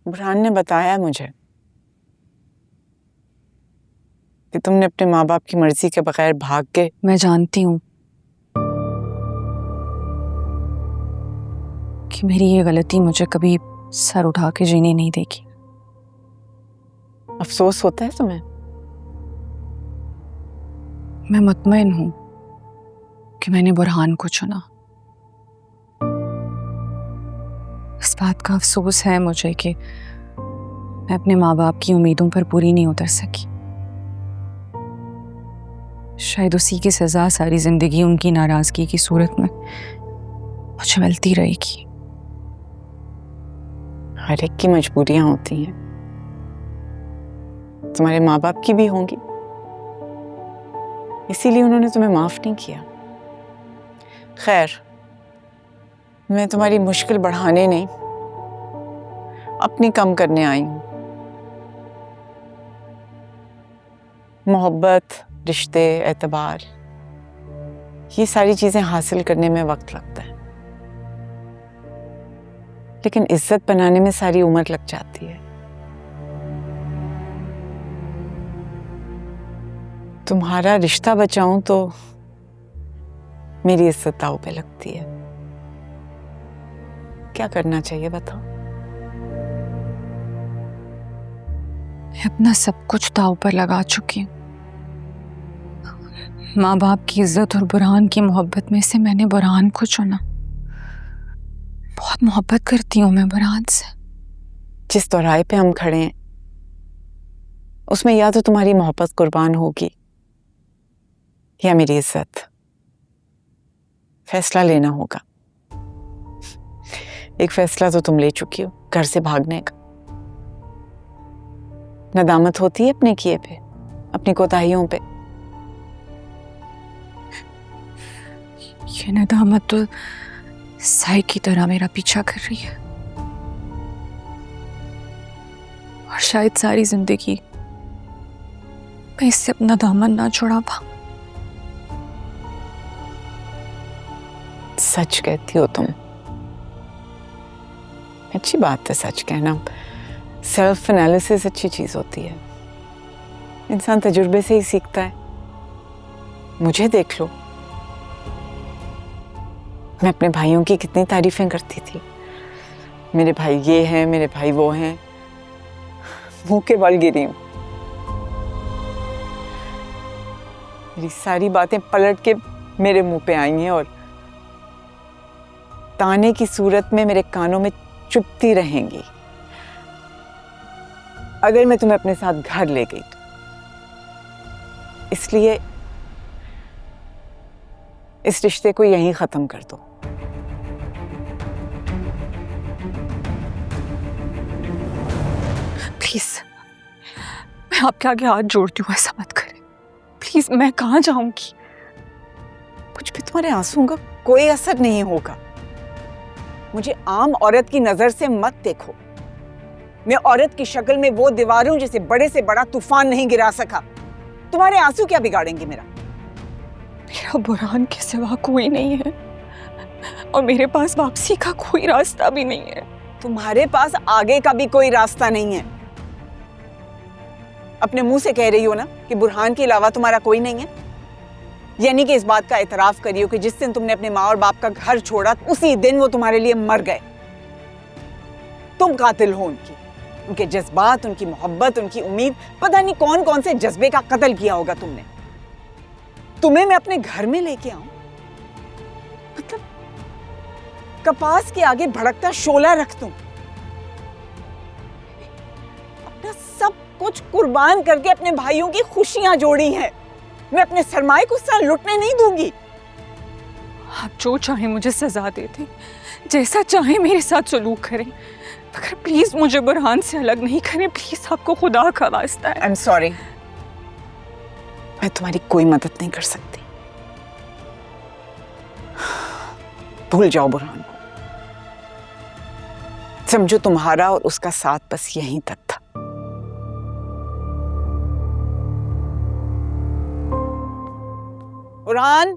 बुरहान ने बताया मुझे कि तुमने अपने माँ बाप की मर्जी के बगैर भाग के। मैं जानती हूँ कि मेरी ये गलती मुझे कभी सर उठा के जीने नहीं देगी। अफसोस होता है तुम्हें? मैं मुतमईन हूँ कि मैंने बुरहान को चुना। इस बात का अफसोस है मुझे कि मैं अपने माँ बाप की उम्मीदों पर पूरी नहीं उतर सकी। शायद उसी की सजा सारी जिंदगी उनकी नाराजगी की सूरत में मुझे मिलती रहेगी। हर एक की मजबूरियां होती हैं, तुम्हारे माँ बाप की भी होंगी, इसीलिए उन्होंने तुम्हें माफ नहीं किया। खैर, मैं तुम्हारी मुश्किल बढ़ाने नहीं, अपनी कम करने आई हूं। मोहब्बत, रिश्ते, एतबार, ये सारी चीजें हासिल करने में वक्त लगता है, लेकिन इज्जत बनाने में सारी उम्र लग जाती है। तुम्हारा रिश्ता बचाऊं तो मेरी इज्जत दांव पे लगती है। क्या करना चाहिए बताओ? मैं अपना सब कुछ दांव पर लगा चुकी हूँ। माँ बाप की इज्जत और बुरहान की मोहब्बत में से मैंने बुरहान को चुना। बहुत मोहब्बत करती हूँ मैं बुरहान से। जिस दोराहे पे हम खड़े हैं उसमें या तो तुम्हारी मोहब्बत कुर्बान होगी या मेरी इज्जत। फैसला लेना होगा। एक फैसला तो तुम ले चुकी हो, घर से भागने का। नदामत होती है अपने किए पे, अपनी कोताहियों पे। ये नदामत तो साई की तरह मेरा पीछा कर रही है और शायद सारी जिंदगी मैं इससे अपना दामन ना छुड़ा पाऊं। सच कहती हो तुम। अच्छी बात है सच कहना। सेल्फ एनालिसिस अच्छी चीज होती है, इंसान तजुर्बे से ही सीखता है। मुझे देख लो, मैं अपने भाइयों की कितनी तारीफें करती थी। मेरे भाई ये हैं, मेरे भाई वो हैं, मुंह के बल गिरी हूं। मेरी सारी बातें पलट के मेरे मुंह पे आई हैं और ताने की सूरत में मेरे कानों में चुभती रहेंगी अगर मैं तुम्हें अपने साथ घर ले गई तो। इसलिए इस रिश्ते को यहीं खत्म कर दो। प्लीज, मैं आपके आगे हाथ जोड़ती हूँ, ऐसा मत करें प्लीज। मैं कहाँ जाऊंगी? कुछ भी तुम्हारे आंसुओं का कोई असर नहीं होगा। मुझे आम औरत की नजर से मत देखो। मैं औरत की शक्ल में वो दीवार हूं जिसे बड़े से बड़ा तूफान नहीं गिरा सका। तुम्हारे आंसू क्या बिगाड़ेंगे मेरा? मेरा बुरहान के सिवा कोई नहीं है और मेरे पास वापसी का कोई रास्ता भी नहीं है। तुम्हारे पास आगे का भी कोई रास्ता नहीं है। अपने मुंह से कह रही हो ना कि बुरहान के अलावा तुम्हारा कोई नहीं है, यानी कि इस बात का एतराफ करियो कि जिस दिन तुमने अपने माँ और बाप का घर छोड़ा उसी दिन वो तुम्हारे लिए मर गए। तुम कातिल हो उनकी, उनके जज्बात, उनकी मोहब्बत, उनकी उम्मीद, पता नहीं कौन कौन से जज्बे का कत्ल किया होगा तुमने। तुम्हें मैं अपने घर में लेके आऊं? मतलब कपास के आगे भड़कता शोला रख दूं? अपना सब कुछ कुर्बान करके अपने भाइयों की खुशियां जोड़ी हैं। मैं अपने सरमाए को साथ लुटने नहीं दूंगी। आप जो चाहे मुझे सजा दे दें, जैसा चाहे मेरे साथ सलूक करें, मगर प्लीज मुझे बुरहान से अलग नहीं करें। प्लीज, आपको खुदा का वास्ता है। आई एम सॉरी, मैं तुम्हारी कोई मदद नहीं कर सकती। भूल जाओ बुरहान को। समझो तुम्हारा और उसका साथ बस यहीं तक था। बुरहान।